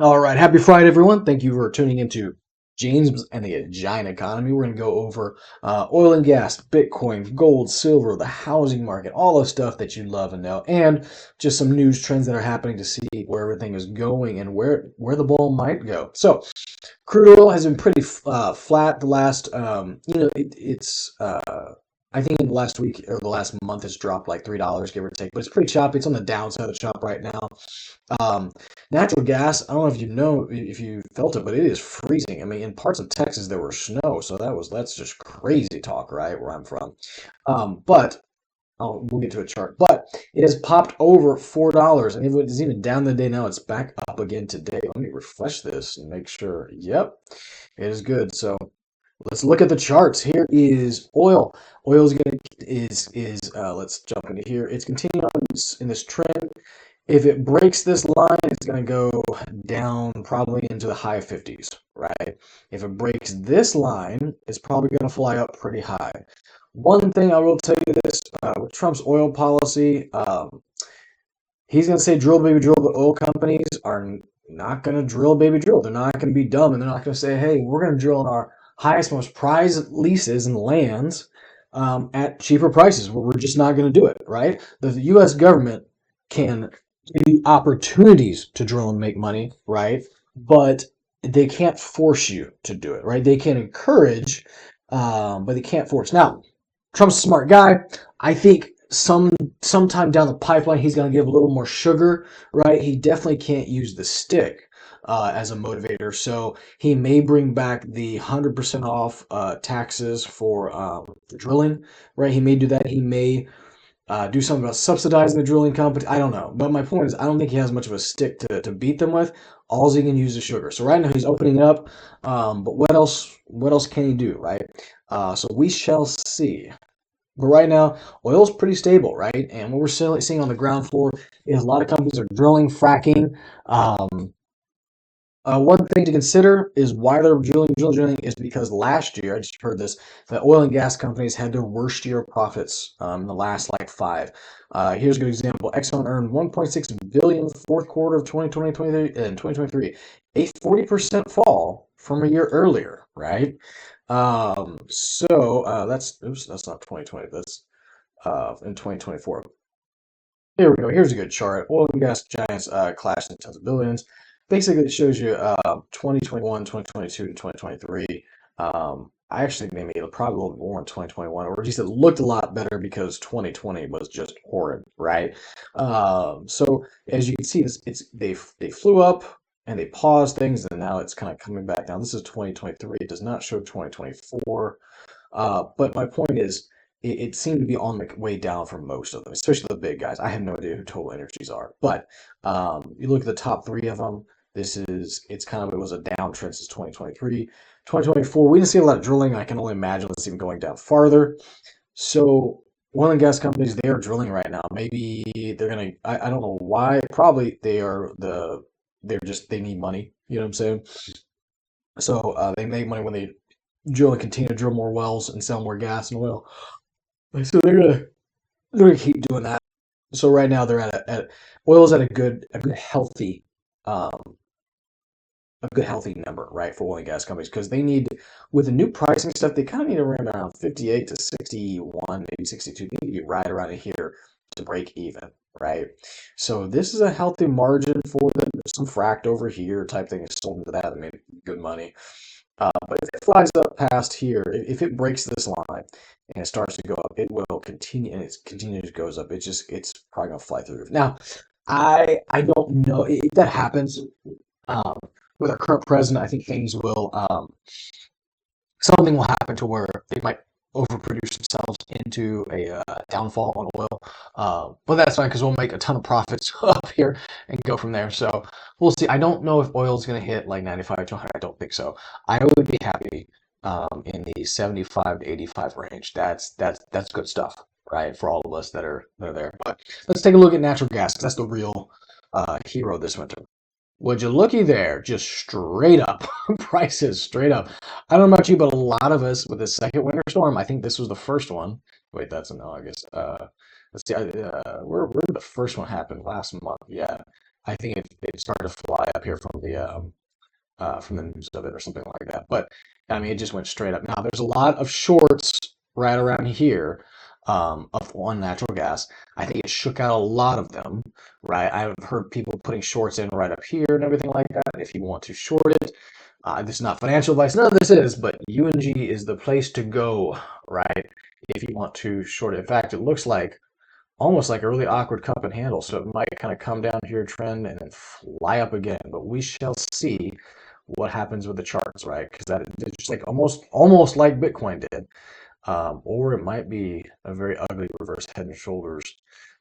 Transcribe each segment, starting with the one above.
All right, happy Friday, everyone. Thank you for tuning into James and the Giant Economy. We're going to go over oil and gas, Bitcoin, gold, silver, the housing market, all the stuff that you love and know, and just some news trends that are happening to see where everything is going and where the ball might go. So, crude oil has been pretty flat the last, it's I think in the last week or the last month it's dropped like $3, give or take, but it's pretty choppy. It's on the downside of the chop right now. Um, Natural gas, I don't know if you know if you felt it, but it is freezing. I mean, in parts of Texas there was snow, so that's just crazy talk, right? Where I'm from. But we'll get to a chart. But it has popped over $4, and it is even down the day now. It's back up again today. Let me refresh this and make sure. Yep, it is good. So let's look at the charts. Here is oil. Oil is gonna is let's jump into here. It's continuing on in this trend. If it breaks this line, it's going to go down probably into the high 50s, right? If it breaks this line, it's probably going to fly up pretty high. One thing I will tell you this, with Trump's oil policy, he's going to say drill, baby, drill, but oil companies are not going to drill, baby, drill. They're not going to be dumb, and they're not going to say, hey, we're going to drill in our highest, most prized leases and lands at cheaper prices. We're just not going to do it, right? The U.S. government can give you opportunities to drill and make money, right? But they can't force you to do it, right? They can encourage, but they can't force. Now, Trump's a smart guy. I think sometime down the pipeline he's going to give a little more sugar, right? He definitely can't use the stick as a motivator, so he may bring back the 100% off taxes for drilling, right? He may do that. He may do something about subsidizing the drilling company. I don't know. But my point is, I don't think he has much of a stick to beat them with. All he can use is sugar. So right now he's opening up. But what else? What else can he do, right? So we shall see. But right now, oil's pretty stable, right? And what we're seeing on the ground floor is a lot of companies are drilling, fracking. One thing to consider is why they're drilling is because last year, I just heard this, the oil and gas companies had their worst year of profits in the last like five. Here's a good example. Exxon earned 1.6 billion fourth quarter of 2023, a 40% fall from a year earlier, right? That's not 2020, that's in 2024. Here we go. Here's a good chart. Oil and gas giants clashed in tens of billions. Basically, it shows you 2021, 2022 to 2023. I actually think they made probably a little more in 2021, or at least it looked a lot better because 2020 was just horrid, right? So as you can see, they flew up and they paused things, and now it's kind of coming back down. This is 2023. It does not show 2024. But my point is, it seemed to be on the way down for most of them, especially the big guys. I have no idea who Total Energies are, but you look at the top three of them. It was a downtrend since 2023. 2024, we didn't see a lot of drilling. I can only imagine it's even going down farther. So oil and gas companies, they are drilling right now. Maybe they're gonna. I don't know why. Probably they need money. You know what I'm saying? So they make money when they drill and continue to drill more wells and sell more gas and oil. So they're gonna keep doing that. So right now they're at oil's at um a good healthy number, right, for oil and gas companies because they need with the new pricing stuff they kind of need to run around 58 to 61, maybe 62. They need to be right around here to break even, right? So this is a healthy margin for them. There's some fracked over here type thing is sold into that and made good money. But if it flies up past here, if it breaks this line and it starts to go up, it will continue and it continues goes up. It's probably gonna fly through the roof. Now, I don't know if that happens um, with our current president. I think things will something will happen to where they might overproduce themselves into a downfall on oil. But that's fine because we'll make a ton of profits up here and go from there. So we'll see. I don't know if oil is going to hit like 95 to 100. I don't think so. I would be happy in the 75 to 85 range. That's good stuff, right? For all of us that are there. But let's take a look at natural gas. That's the real hero this winter. Would you looky there? Just straight up prices, straight up. I don't know about you, but a lot of us with the second winter storm, I think this was the first one. Wait, that's in August. Let's see, where did the first one happen? Last month, yeah. I think it started to fly up here from the news of it or something like that. But I mean, it just went straight up. Now, there's a lot of shorts right around here on natural gas. I think it shook out a lot of them, right? I've heard people putting shorts in right up here and everything like that. If you want to short it, this is not financial advice. None of this is, but UNG is the place to go, right? If you want to short it. In fact, it looks like almost like a really awkward cup and handle. So it might kind of come down here, trend, and then fly up again. But we shall see what happens with the charts, right? Because that it's just like almost like Bitcoin did, or it might be a very ugly reverse head and shoulders,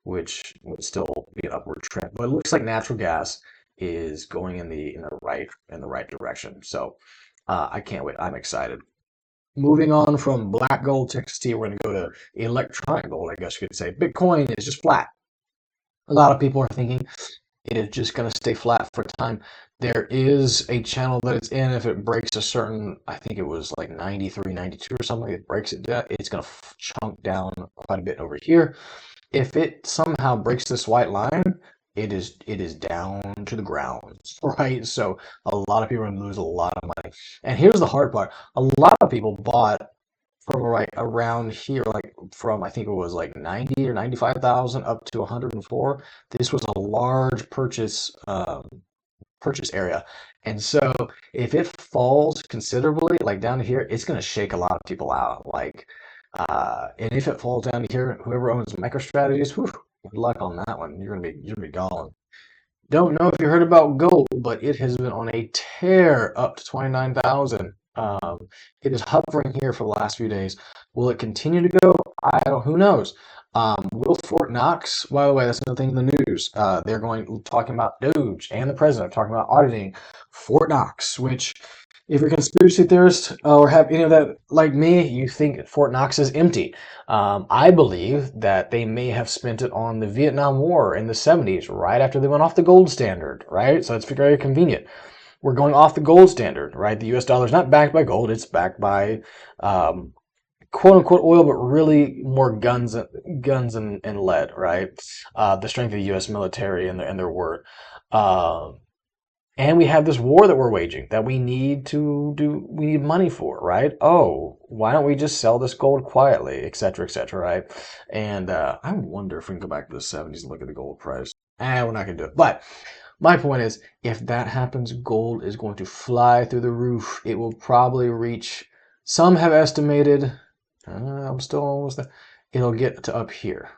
which would still be an upward trend. But it looks like natural gas is going in the right direction. So I can't wait. I'm excited. Moving on from black gold, Texas T, we're going to go to electronic gold, I guess you could say. Bitcoin is just flat. A lot of people are thinking it is just going to stay flat for time. There is a channel that it's in. If it breaks a certain, I think it was like 93, 92 or something, it breaks it down, it's going to chunk down quite a bit over here. If it somehow breaks this white line, it is down to the ground, right? So a lot of people are going to lose a lot of money. And here's the hard part. A lot of people bought from right around here, like from I think it was like 90 or 95,000 up to 104. This was a large purchase area. And so if it falls considerably, like down here, it's going to shake a lot of people out. And if it falls down here, whoever owns MicroStrategies, whew, good luck on that one. You're gonna be gone. Don't know if you heard about gold, but it has been on a tear up to 29,000. It is hovering here for the last few days. Will it continue to go? Who knows? Will Fort Knox, by the way, that's another thing in the news. They're talking about DOGE and the president talking about auditing Fort Knox, which if you're a conspiracy theorist or have any of that like me, you think Fort Knox is empty. I believe that they may have spent it on the Vietnam War in the 70s, right after they went off the gold standard, right? So it's very convenient. We're going off the gold standard, right? The US dollar is not backed by gold, it's backed by quote unquote oil, but really more guns and lead, right? The strength of the US military and their word. Uh, and we have this war that we're waging that we need we need money for, right? Oh, why don't we just sell this gold quietly, et cetera, right? And I wonder if we can go back to the 70s and look at the gold price. We're not going to do it. But my point is, if that happens, gold is going to fly through the roof. It will probably reach, some have estimated, I'm still almost there, it'll get to up here,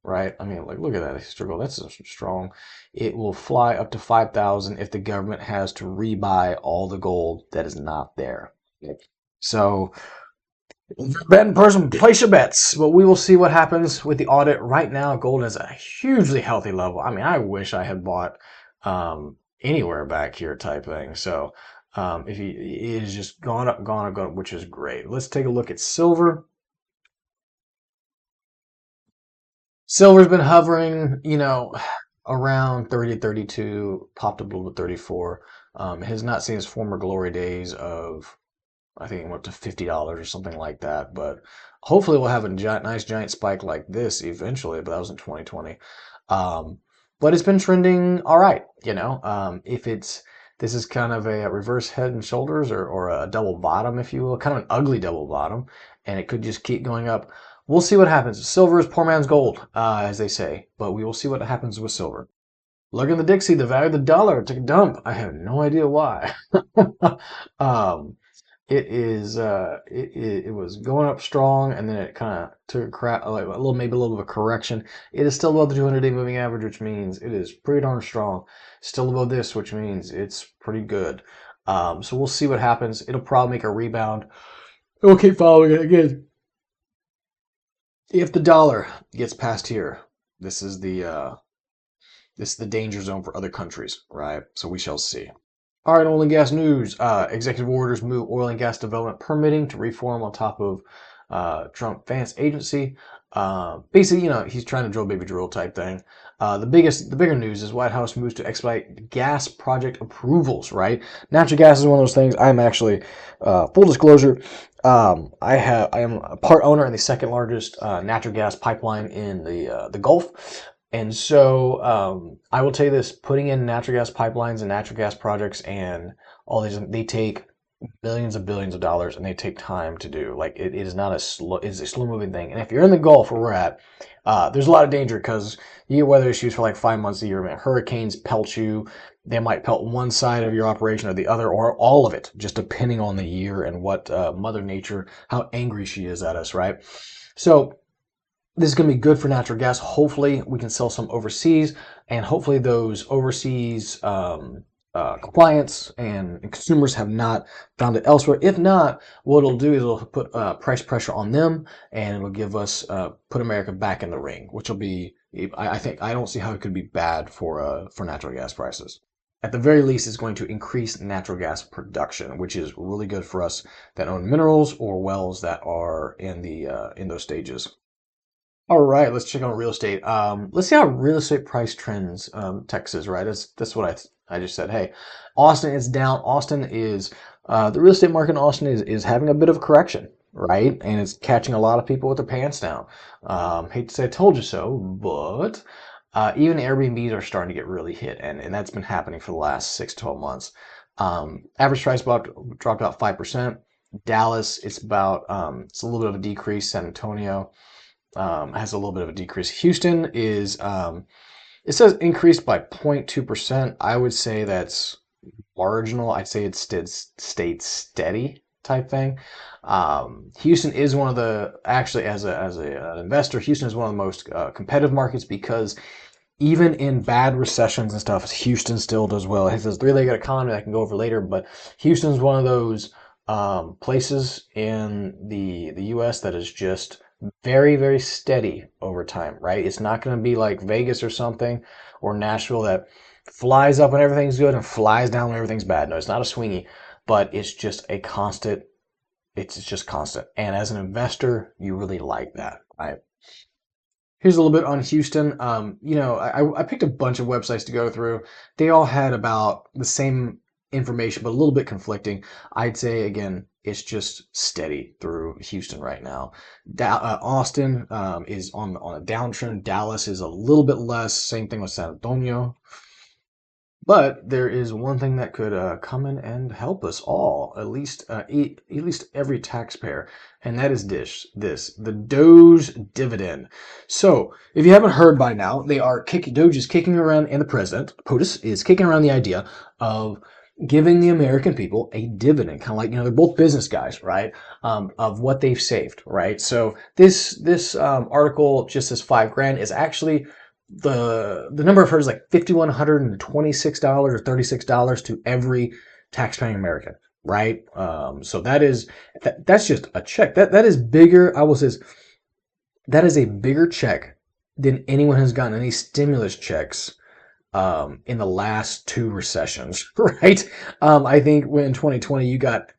right? I mean, like, look at that historical. That's strong. It will fly up to 5,000 if the government has to rebuy all the gold that is not there. So, if you're a betting person, place your bets. But we will see what happens with the audit. Right now, gold is a hugely healthy level. I mean, I wish I had bought anywhere back here type thing. So, if it is just gone up, which is great. Let's take a look at silver. Silver's been hovering, around 30, 32, popped up a little bit 34. It has not seen its former glory days of, I think it went up to $50 or something like that. But hopefully we'll have a nice giant spike like this eventually, but that was in 2020. But it's been trending all right, this is kind of a reverse head and shoulders or a double bottom, if you will, kind of an ugly double bottom, and it could just keep going up. We'll see what happens. Silver is poor man's gold, as they say, but we will see what happens with silver. Look at the Dixie, the value of the dollar took a dump. I have no idea why. um, it was going up strong, and then it kind of took a crap, like maybe a little bit of a correction. It is still above the 200-day moving average, which means it is pretty darn strong. Still above this, which means it's pretty good. So we'll see what happens. It'll probably make a rebound. We'll keep following it again. If the dollar gets past here, this is the danger zone for other countries, right? So we shall see. All right, oil and gas news. Executive orders move oil and gas development permitting to reform on top of Trump Vance agency. Basically, he's trying to drill baby drill type thing. The bigger news is White House moves to expedite gas project approvals, right? Natural gas is one of those things. I'm actually, full disclosure, I am a part owner in the second largest natural gas pipeline in the Gulf. And so I will tell you this: putting in natural gas pipelines and natural gas projects and all these, they take millions of billions of dollars, and they take time to do. Like it is not a slow, it's a slow moving thing. And if you're in the Gulf where we're at, there's a lot of danger because you get weather issues for like 5 months a year. Man, hurricanes pelt you. They might pelt one side of your operation or the other, or all of it, just depending on the year and what Mother Nature, how angry she is at us, right? So this is going to be good for natural gas. Hopefully, we can sell some overseas, and hopefully, those overseas compliance and consumers have not found it elsewhere. If not, what it'll do is it'll put price pressure on them, and it'll give us put America back in the ring, which will be. I think I don't see how it could be bad for natural gas prices. At the very least, it's going to increase natural gas production, which is really good for us that own minerals or wells that are in those stages. All right, let's check on real estate. Let's see how real estate price trends, Texas, right? That's what I just said. Hey, Austin is down. Austin is the real estate market in Austin is having a bit of a correction, right? And it's catching a lot of people with their pants down. Hate to say I told you so, but even Airbnbs are starting to get really hit, and that's been happening for the last 6 to 12 months. Average price dropped about 5%. Dallas, it's a little bit of a decrease. San Antonio has a little bit of a decrease. Houston is, it says increased by 0.2%. I would say that's marginal. I'd say it stayed steady type thing. Houston is one of the, actually as an investor, Houston is one of the most competitive markets because even in bad recessions and stuff, Houston still does well. It has this three-legged economy that I can go over later, but Houston's one of those places in the U.S. that is just very, very steady over time, right? It's not going to be like Vegas or something or Nashville that flies up when everything's good and flies down when everything's bad. No, it's not a swingy, but it's just a constant. It's just constant. And as an investor, you really like that, right? Here's a little bit on Houston. I picked a bunch of websites to go through. They all had about the same information, but a little bit conflicting. I'd say, again, it's just steady through Houston right now. Austin is on a downtrend. Dallas is a little bit less. Same thing with San Antonio. But there is one thing that could come in and help us all, at least every taxpayer, and that is the DOGE dividend. So, if you haven't heard by now, DOGE is kicking around, and the president POTUS is kicking around the idea of giving the American people a dividend, kind of like they're both business guys, right? Of what they've saved, right? So this article just says 5 grand is actually the number I've heard is like $5,126 or $36 to every taxpaying American, right? So that's just a check. That is bigger. I will say that is a bigger check than anyone has gotten any stimulus checks in the last 2 recessions, right? I think when in 2020 you got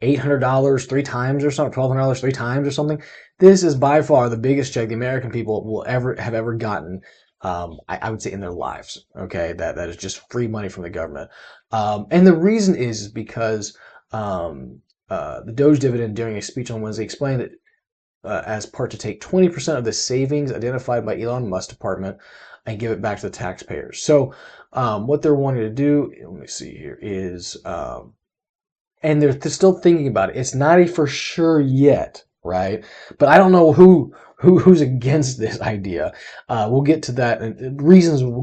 $800 3 times or something, $1,200 3 times or something. This is by far the biggest check the American people will ever gotten. I would say in their lives. Okay, that is just free money from the government, and the reason is because the Doge dividend during a speech on Wednesday explained that as part to take 20% of the savings identified by Elon Musk's department and give it back to the taxpayers. So what they're wanting to do, let me see here, is and they're still thinking about it. It's not a for sure yet, right? But I don't know who's against this idea. We'll get to that and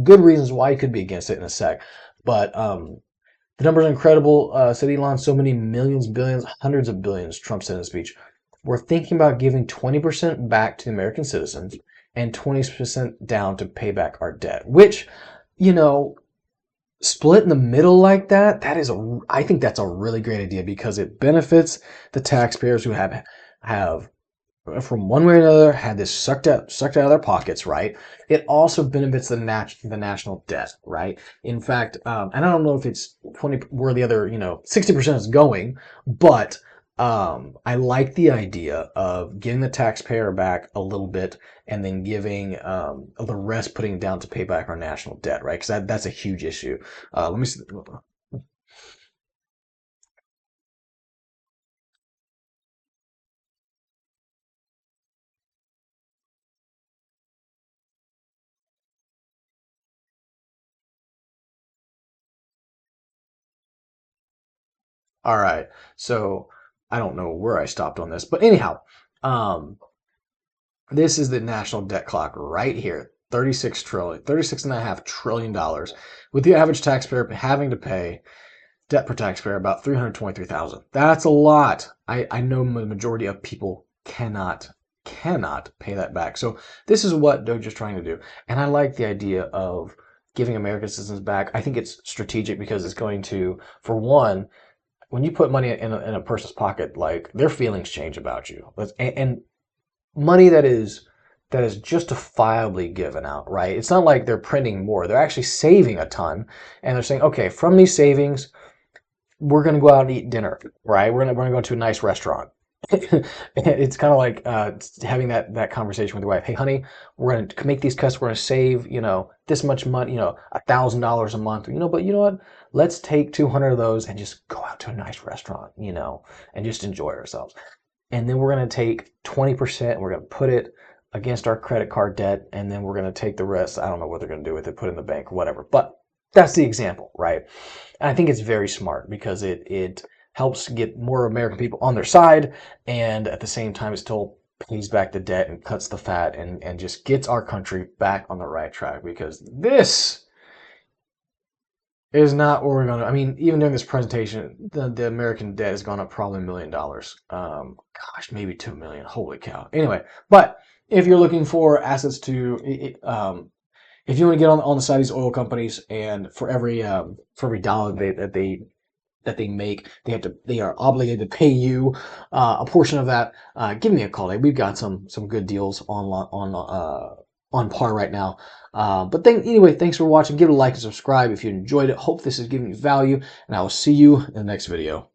good reasons why you could be against it in a sec. But the numbers are incredible. Said Elon, so many millions, billions, hundreds of billions. Trump said in a speech. We're thinking about giving 20% back to the American citizens and 20% down to pay back our debt. Which, you know, split in the middle like that, I think that's a really great idea because it benefits the taxpayers who have from one way or another had this sucked out of their pockets, right? It also benefits the national debt, right? In fact, and I don't know if it's 20 where the other 60% is going, but I like the idea of giving the taxpayer back a little bit and then giving the rest putting it down to pay back our national debt, right? Because that's a huge issue. Let me see. All right. So I don't know where I stopped on this, but anyhow, um, this is the national debt clock right here. 36 trillion, 36.5 trillion dollars, with the average taxpayer having to pay debt per taxpayer about 323,000. That's a lot. I know the majority of people cannot pay that back. So this is what DOGE is trying to do. And I like the idea of giving American citizens back. I think it's strategic because it's going to, for one, when you put money in a person's pocket, like their feelings change about you. And money that is justifiably given out, right? It's not like they're printing more. They're actually saving a ton, and they're saying, okay, from these savings, we're going to go out and eat dinner, right? We're gonna go to a nice restaurant. It's kind of like having that conversation with your wife. Hey, honey, we're going to make these cuts. We're going to save, this much money, $1,000 a month. But you know what? Let's take 200 of those and just go out to a nice restaurant, and just enjoy ourselves. And then we're going to take 20%. We're going to put it against our credit card debt, and then we're going to take the rest. I don't know what they're going to do with it, put it in the bank or whatever. But that's the example, right? And I think it's very smart because it helps get more American people on their side, and at the same time, it still pays back the debt and cuts the fat and just gets our country back on the right track because this is not where we're going to. I mean, even during this presentation, the American debt has gone up probably $1 million. Gosh, maybe 2 million. Holy cow. Anyway, but if you're looking for assets if you want to get on the side of these oil companies, and for every dollar that they make, they are obligated to pay you a portion of that. Give me a call. We've got some good deals on par right now. But anyway, thanks for watching. Give it a like and subscribe if you enjoyed it. Hope this has given you value, and I will see you in the next video.